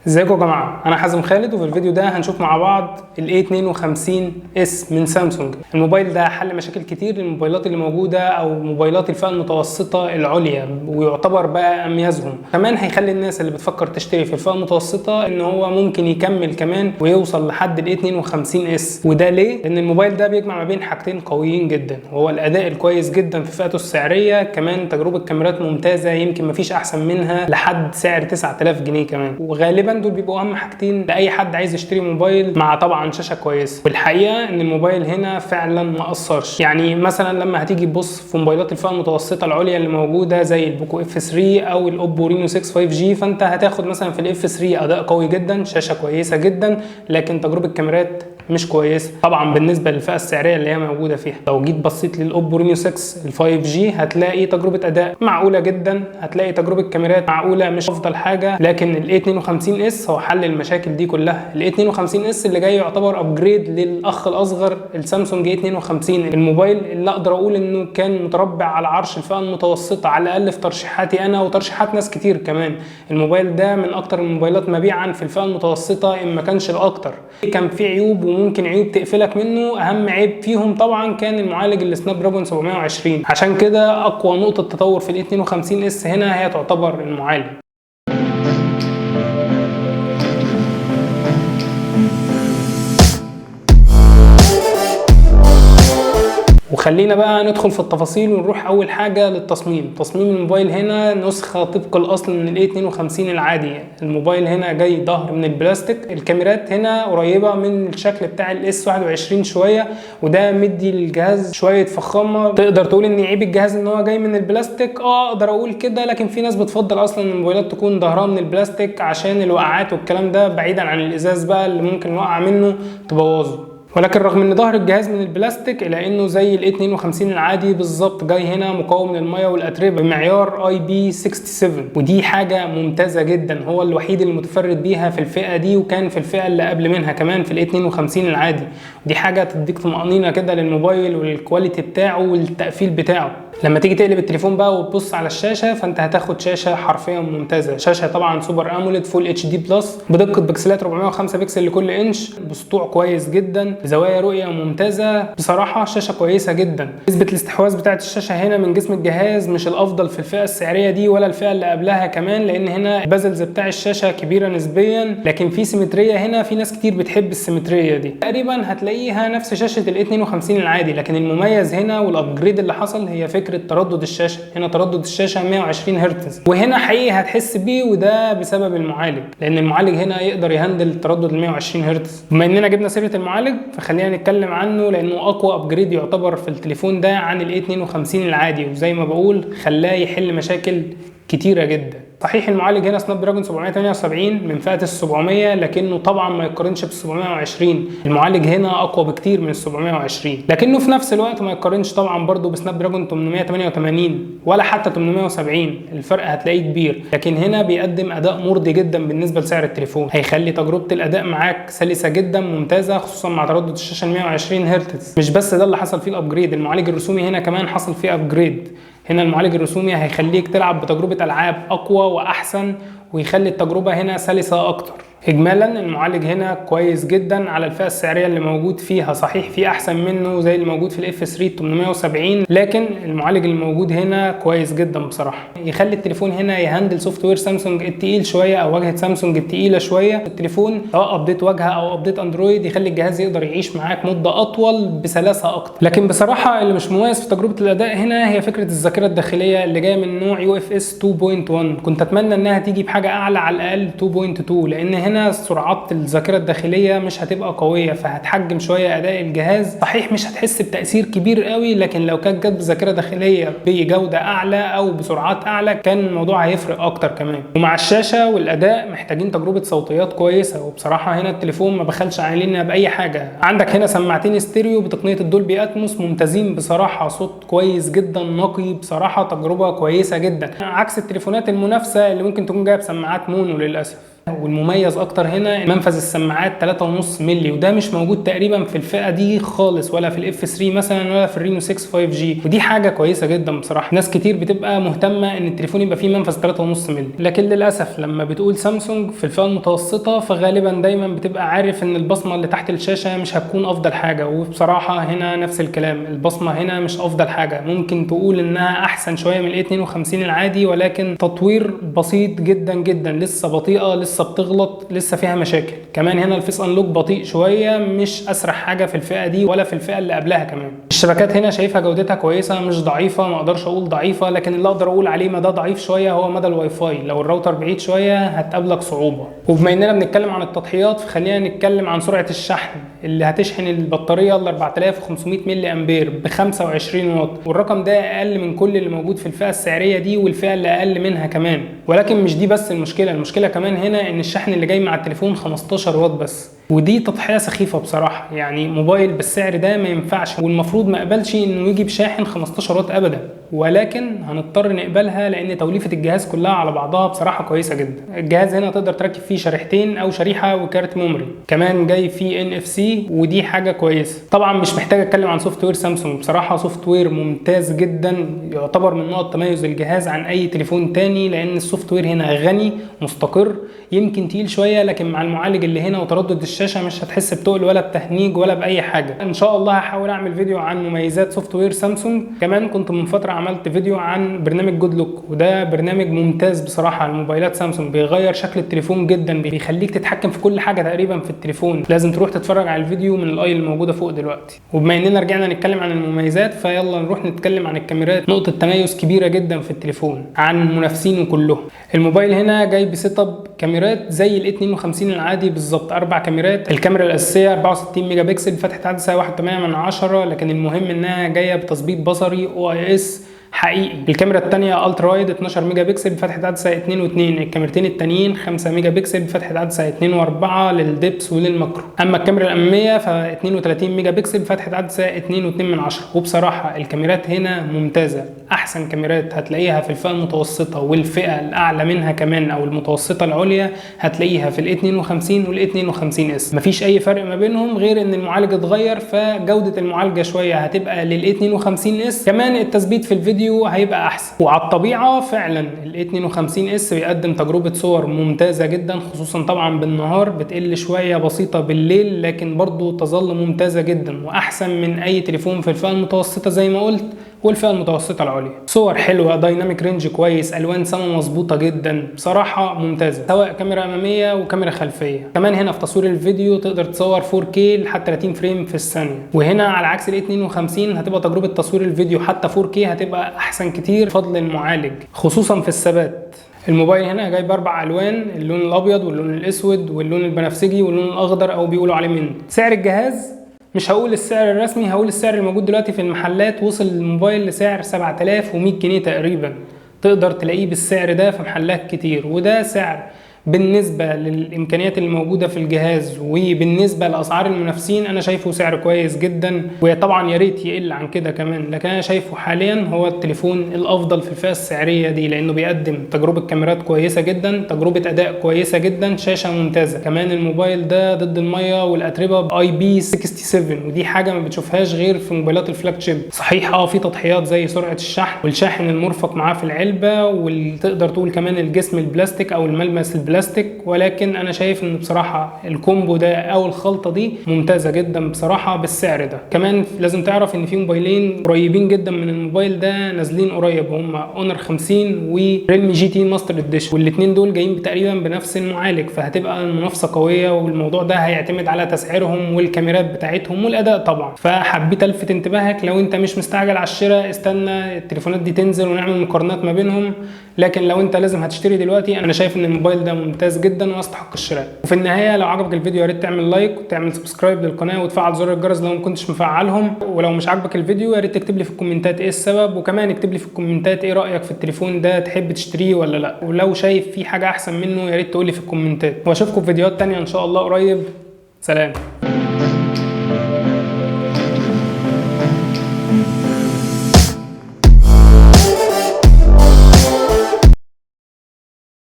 ازيكم يا جماعه، انا حازم خالد، وفي الفيديو ده هنشوف مع بعض ال A52s من سامسونج. الموبايل ده حل مشاكل كتير للموبايلات اللي موجوده او موبايلات الفئه المتوسطه العليا، ويعتبر بقى اميزهم. كمان هيخلي الناس اللي بتفكر تشتري في الفئه المتوسطه ان هو ممكن يكمل كمان ويوصل لحد ال A52s. وده ليه؟ لان الموبايل ده بيجمع ما بين حاجتين قويين جدا، وهو الاداء الكويس جدا في فئته السعريه، كمان تجربه كاميرات ممتازه يمكن مفيش احسن منها لحد سعر 9000 جنيه كمان. وغالبا دول بيبقوا اهم حاجتين لاي حد عايز يشتري موبايل، مع طبعا شاشه كويسه. والحقيقه ان الموبايل هنا فعلا ما قصرش. يعني مثلا لما هتيجي تبص في موبايلات الفئه المتوسطه العليا اللي موجوده زي البوكو اف 3 او الاوبو رينو 6 5G، فانت هتاخد مثلا في الاف 3 اداء قوي جدا، شاشه كويسه جدا، لكن تجربه كاميرات مش كويسه طبعا بالنسبه للفئه السعريه اللي هي موجوده فيها. لو جيت بصيت للاوبو رينو 6 ال 5G هتلاقي تجربه اداء معقوله جدا، هتلاقي تجربه كاميرات معقوله مش افضل حاجه، لكن ال A52s هو حل المشاكل دي كلها. ال A52s اللي جاي يعتبر ابجريد للاخ الاصغر السامسونج A52، الموبايل اللي اقدر اقول انه كان متربع على عرش الفئه المتوسطه على الاقل في ترشيحاتي انا وترشيحات ناس كتير كمان. الموبايل ده من اكتر الموبايلات مبيعا في الفئه المتوسطه ان ما كانش الاكتر. كان فيه عيوب وممكن عيوب تقفلك منه، اهم عيب فيهم طبعا كان المعالج السناب دراجون 720. عشان كده اقوى نقطه تطور في ال A52s هنا هي تعتبر المعالج. وخلينا بقى ندخل في التفاصيل ونروح اول حاجه للتصميم. تصميم الموبايل هنا نسخه طبق الاصل من ال A52 العادي. الموبايل هنا جاي ظهر من البلاستيك، الكاميرات هنا قريبه من الشكل بتاع ال S21 شويه، وده مدي للجهاز شويه فخامه. تقدر تقول ان عيب الجهاز ان هو جاي من البلاستيك، اقدر اقول كده، لكن في ناس بتفضل اصلا ان الموبايلات تكون ظهرها من البلاستيك عشان الوقعات والكلام ده، بعيدا عن الازاز بقى اللي ممكن نوقع منه تبوظه. ولكن رغم ان ظهر الجهاز من البلاستيك الا انه زي ال A52 العادي بالظبط جاي هنا مقاوم للميه والاتربه بمعيار IP67، ودي حاجه ممتازه جدا. هو الوحيد اللي متفرد بيها في الفئه دي، وكان في الفئه اللي قبل منها كمان في ال A52 العادي. ودي حاجه تديك طمانينه كده للموبايل والكواليتي بتاعه والتقفيل بتاعه. لما تيجي تقلب التليفون بقى وتبص على الشاشه، فانت هتاخد شاشه حرفيا ممتازه. شاشه طبعا سوبر اموليد فول اتش دي بلس بدقه بكسلات 405 بكسل لكل انش، بسطوع كويس جدا، بزوايا رؤيه ممتازه. بصراحه شاشه كويسه جدا. نسبه الاستحواذ بتاعه الشاشه هنا من جسم الجهاز مش الافضل في الفئه السعريه دي ولا الفئه اللي قبلها كمان، لان هنا البازلز بتاع الشاشه كبيره نسبيا، لكن في سيمتريه هنا. في ناس كتير بتحب السيمتريه دي. تقريبا هتلاقيها نفس شاشه ال A52 العادي، لكن المميز هنا والابجريد اللي حصل هي فكره تردد الشاشه. هنا تردد الشاشه 120 هرتز، وهنا حقيقي هتحس بيه، وده بسبب المعالج، لان المعالج هنا يقدر يهندل تردد ال 120 هرتز. بما اننا جبنا سيره المعالج فخلينا نتكلم عنه، لانه اقوى ابجريد يعتبر في التليفون ده عن ال A52 العادي، وزي ما بقول خلاه يحل مشاكل كتيره جدا. صحيح المعالج هنا سناب دراجون 778 من فئه ال 700، لكنه طبعا ما يقارنش بال 720. المعالج هنا اقوى بكتير من ال 720، لكنه في نفس الوقت ما يقارنش طبعا برضه بسناب دراجون 888 ولا حتى 870. الفرق هتلاقيه كبير، لكن هنا بيقدم اداء مرضي جدا بالنسبه لسعر التليفون. هيخلي تجربه الاداء معاك سلسه جدا ممتازه، خصوصا مع تردد الشاشه 120 هرتز. مش بس ده اللي حصل فيه الابجريد، المعالج الرسومي هنا كمان حصل فيه ابجريد. هنا المعالج الرسومي هيخليك تلعب بتجربة ألعاب أقوى وأحسن، ويخلي التجربة هنا سلسة أكتر. إجمالا المعالج هنا كويس جدا على الفئة السعرية اللي موجود فيها. صحيح في أحسن منه زي اللي موجود في الاف 3 870، لكن المعالج اللي موجود هنا كويس جدا بصراحة. يخلي التليفون هنا يهندل سوفت وير سامسونج التقيل شوية أو واجهة سامسونج التقيلة شوية. التليفون سواء أبديت واجهة أو أبديت أندرويد يخلي الجهاز يقدر يعيش معاك مدة أطول بسلاسة أكتر. لكن بصراحة اللي مش مميز في تجربة الأداء هنا هي فكرة الذاكرة الداخلية اللي جاية من نوع UFS 2.1. كنت أتمنى إنها تيجي بحاجة أعلى على الأقل 2.2، لأن هنا سرعات الذاكره الداخليه مش هتبقى قويه، فهتحجم شويه اداء الجهاز. صحيح مش هتحس بتاثير كبير قوي، لكن لو كانت جت بذاكره داخليه بجوده اعلى او بسرعات اعلى كان الموضوع هيفرق اكتر كمان. ومع الشاشه والاداء محتاجين تجربه صوتيات كويسه، وبصراحه هنا التليفون ما بخلش علينا باي حاجه. عندك هنا سماعتين ستيريو بتقنيه الدولبي اتموس ممتازين بصراحه، صوت كويس جدا نقي، بصراحه تجربه كويسه جدا، عكس التليفونات المنافسه اللي ممكن تكون جايه بسماعات مونو للاسف. والمميز اكتر هنا منفذ السماعات 3.5 مللي، وده مش موجود تقريبا في الفئه دي خالص، ولا في الاف 3 مثلا ولا في الرينو 6 5G، ودي حاجه كويسه جدا بصراحه. ناس كتير بتبقى مهتمه ان التليفون يبقى فيه منفذ 3.5 مللي، لكن للاسف لما بتقول سامسونج في الفئه المتوسطه فغالبا دايما بتبقى عارف ان البصمه اللي تحت الشاشه مش هتكون افضل حاجه، وبصراحه هنا نفس الكلام، البصمه هنا مش افضل حاجه. ممكن تقول انها احسن شويه من الاي 52 العادي، ولكن تطوير بسيط جدا جدا، لسه بطيئه، لسه بتغلط، لسه فيها مشاكل. كمان هنا الفيس انلوك بطيء شويه، مش اسرع حاجه في الفئه دي ولا في الفئه اللي قبلها. كمان الشبكات هنا شايفها جودتها كويسه، مش ضعيفه، ما اقدرش اقول ضعيفه، لكن اللي اقدر اقول عليه مدى ضعيف شويه هو مدى الواي فاي، لو الراوتر بعيد شويه هتقابلك صعوبه. وبما اننا بنتكلم عن التضحيات فخلينا نتكلم عن سرعه الشحن، اللي هتشحن البطاريه ل 4500 ملي امبير ب 25 واط، والرقم ده اقل من كل اللي موجود في الفئه السعريه دي والفئه اللي اقل منها كمان. ولكن مش دي بس المشكله كمان هنا ان الشحن اللي جاي مع التليفون 15 واط بس، ودي تضحيه سخيفه بصراحه. يعني موبايل بالسعر ده ما ينفعش، والمفروض ما اقبلش انه يجي بشاحن 15 واط ابدا، ولكن هنضطر نقبلها لان توليفه الجهاز كلها على بعضها بصراحه كويسه جدا. الجهاز هنا تقدر تركب فيه شريحتين او شريحه وكارت ميموري، كمان جاي فيه NFC، ودي حاجه كويسه. طبعا مش محتاج اتكلم عن سوفت وير سامسونج، بصراحه سوفت وير ممتاز جدا، يعتبر من نقط تميز الجهاز عن اي تليفون تاني، لان السوفت وير هنا غني مستقر، يمكن تقيل شويه لكن مع المعالج اللي هنا وتردد الشاشه مش هتحس بتقل ولا بتهنيج ولا باي حاجه. ان شاء الله هحاول اعمل فيديو عن مميزات سوفت وير سامسونج. كمان كنت من فتره عملت فيديو عن برنامج جود لوك، وده برنامج ممتاز بصراحه على الموبايلات سامسونج، بيغير شكل التليفون جدا، بيخليك تتحكم في كل حاجه تقريبا في التليفون. لازم تروح تتفرج على الفيديو من الاي الموجوده فوق دلوقتي. وبما اننا رجعنا نتكلم عن المميزات فيلا نروح نتكلم عن الكاميرات، نقطه تميز كبيره جدا في التليفون عن منافسينه كلهم. الموبايل هنا جاي بسيت اب كاميرات زي ال 52 العادي بالظبط، 4 كاميرات. الكاميرا الاساسيه 64 ميجا بكسل فتحه عدسه 1.8، لكن المهم انها جايه بتثبيت بصري OIS حقيقي. الكاميرا الثانيه الترا وايد 12 ميجا بكسل بفتحه عدسه 2.2. الكاميرتين التانيين 5 ميجا بكسل بفتحه عدسه 2.4 للدبس وللماكرو. اما الكاميرا الاماميه ف 32 ميجا بكسل بفتحه عدسه 2.2. وبصراحه الكاميرات هنا ممتازه، احسن كاميرات هتلاقيها في الفئه المتوسطه والفئه الاعلى منها كمان او المتوسطه العليا هتلاقيها في ال 52 وال 52 اس. مفيش اي فرق ما بينهم غير ان المعالج اتغير، فجوده المعالجه شويه هتبقى لل 52 اس، كمان التثبيت في الفيديو هيبقى احسن. وعلى الطبيعه فعلا ال 52 اس بيقدم تجربه صور ممتازه جدا، خصوصا طبعا بالنهار، بتقل شويه بسيطه بالليل لكن برضو تظل ممتازه جدا واحسن من اي تليفون في الفئه المتوسطه زي ما قلت والفئه المتوسطه العليا. صور حلوه، دايناميك رينج كويس، الوان سما مظبوطه جدا، بصراحه ممتازه، سواء كاميرا اماميه وكاميرا خلفيه. كمان هنا في تصوير الفيديو تقدر تصور 4K لحد 30 فريم في الثانيه، وهنا على عكس ال 52 هتبقى تجربه تصوير الفيديو حتى 4K هتبقى احسن كتير بفضل المعالج خصوصا في الثبات. الموبايل هنا جايب 4 الوان، اللون الابيض واللون الاسود واللون البنفسجي واللون الاخضر او بيقولوا عليه منت. سعر الجهاز مش هقول السعر الرسمي، هقول السعر الموجود دلوقتي في المحلات، وصل الموبايل لسعر 7100 جنيه تقريبا، تقدر تلاقيه بالسعر ده في محلات كتير، وده سعر بالنسبة للإمكانيات اللي موجودة في الجهاز وبالنسبة لأسعار المنافسين أنا شايفه سعر كويس جدا، وطبعا يا ريت يقل عن كده كمان، لكن أنا شايفه حاليا هو التليفون الأفضل في الفئة السعرية دي، لأنه بيقدم تجربة كاميرات كويسة جدا، تجربة أداء كويسة جدا، شاشة ممتازة. كمان الموبايل ده ضد المية والأتربة IP67، ودي حاجة ما بتشوفهاش غير في موبايلات الفلاج شيب. صحيح في تضحيات زي سرعة الشحن والشاحن المرفق معاه في العلبة، وتقدر تقول كمان الجسم البلاستيك أو الملمس البلاستيك، ولكن انا شايف ان بصراحه الكومبو ده او الخلطه دي ممتازه جدا بصراحه بالسعر ده. كمان لازم تعرف ان في موبايلين قريبين جدا من الموبايل ده نازلين قريب، هم اونر 50 وريلمي GT ماستر اديشن، والاثنين دول جايين تقريبا بنفس المعالج، فهتبقى المنافسه قويه، والموضوع ده هيعتمد على تسعيرهم والكاميرات بتاعتهم والاداء طبعا. فحبيت الفت انتباهك، لو انت مش مستعجل على الشراء استنى التليفونات دي تنزل ونعمل مقارنات ما بينهم، لكن لو انت لازم هتشتري دلوقتي انا شايف ان الموبايل ده ممتاز جدا ويستحق الشراء. وفي النهايه لو عجبك الفيديو يا ريت تعمل لايك وتعمل سبسكرايب للقناه وتفعل زر الجرس لو ما كنتش مفعلهم، ولو مش عاجبك الفيديو يا ريت تكتب لي في الكومنتات ايه السبب، وكمان اكتب لي في الكومنتات ايه رايك في التليفون ده، تحب تشتريه ولا لا، ولو شايف في حاجه احسن منه يا ريت تقول لي في الكومنتات. واشوفكم في فيديوهات تانية ان شاء الله قريب. سلام.